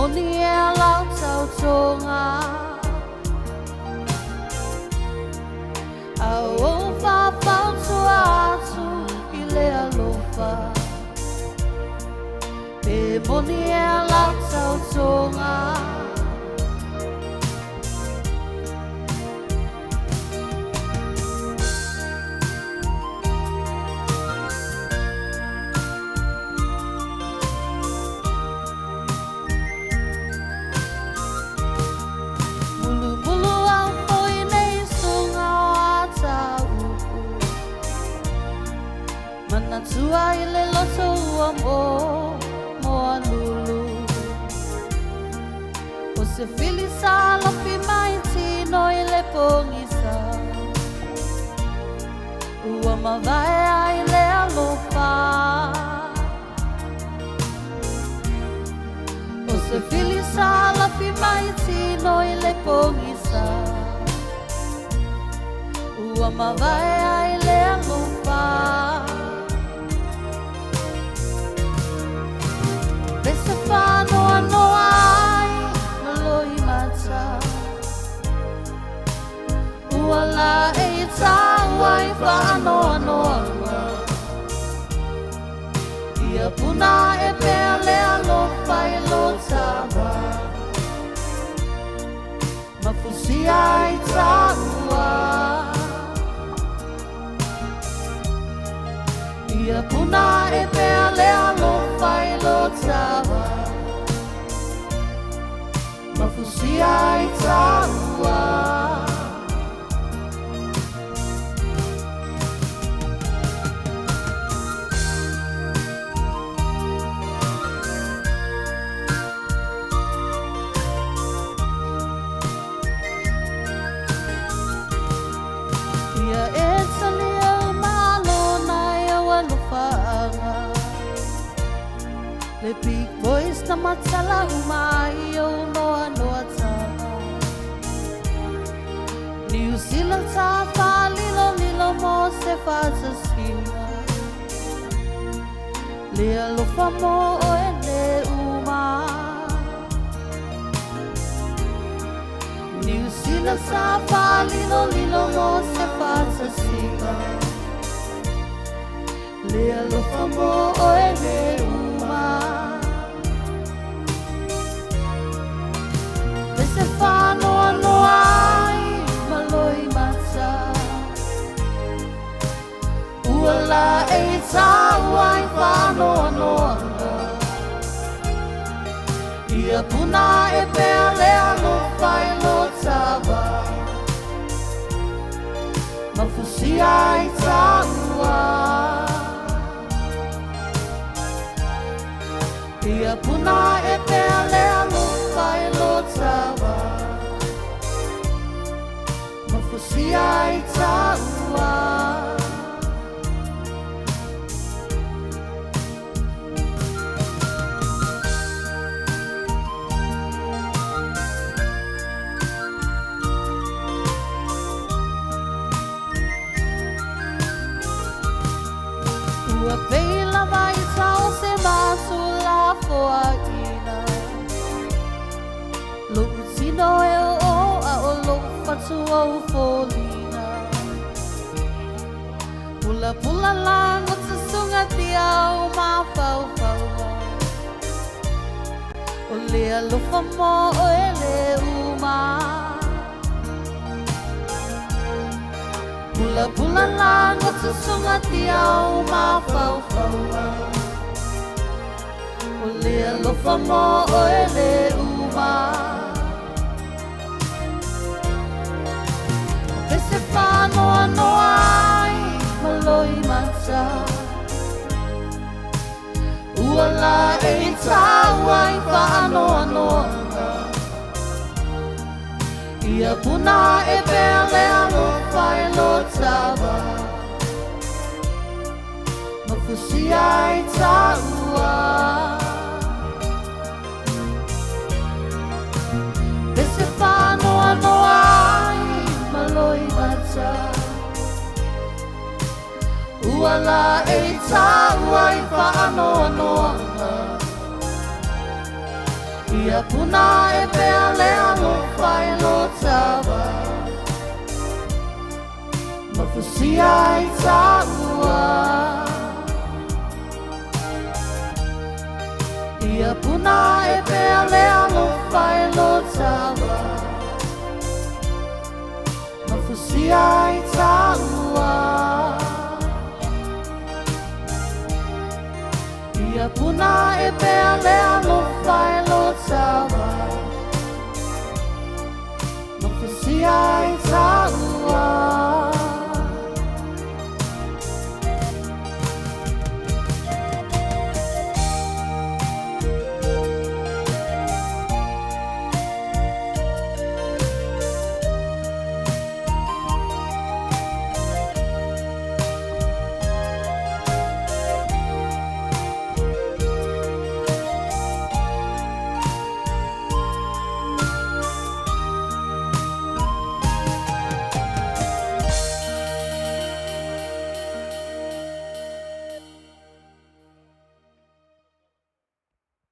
moni e lau tau tonga Au o whawhau tua atu I le alofa Me moni e lau tau tonga Tua I le loto ua moa lulu O se fili sa lopi mai tino I le pongisa Ua mawai ai le alofa O se fili sa lopi mai tino I le pongisa Ua mawai ai le alofa Whanoa noa ai maloi mata Ua la e tau ai whanoa noa Ia puna e mea lea lo whai lo tawa Mafusi ai taua Ia puna e mea lea lo whai lo tawa Mafusi ai taua Ia e talia malo na ia walufanga Le big boys na matala umai o noa noa tala New Zealand ta fa lilo lilo mo se fata sina Le alofa mo o e le uma New Zealand ta fa lilo lilo mo se fata sina Le alofa mo o e le uma Se whanoa noa ai maloi mata Ua la e tau ai whanoa noa Ia puna e pea lea lo whai lo tawa Mafusi ai taua Ia puna e pea lea lo whai lo tawa Mafusi ai taua Ua peila vai tau se matu la foa ina Luku tino e o a o luku fatu au folina Pula pula lango te sunga ti au ma fau fau O lea lufa mo o e le uma Pula pula lango te sunga ti au ma fau fau O lea lufa mo o e le uma Se whanoa noa ai maloi mata Ua la e tau ai whanoa noa Ia puna e pea lea lo whai lo tawa Mafusi ai taua Se whanoa noa ai maloi mata Ua la e tau ai whanoa noa Ia puna e pea lea lo fai lo tawa Mafusia I taua Ia puna e pea lea lo fai lo tawa Mafusia I taua Ia puna e pea lea lo fai lo tawa Mafusia I taua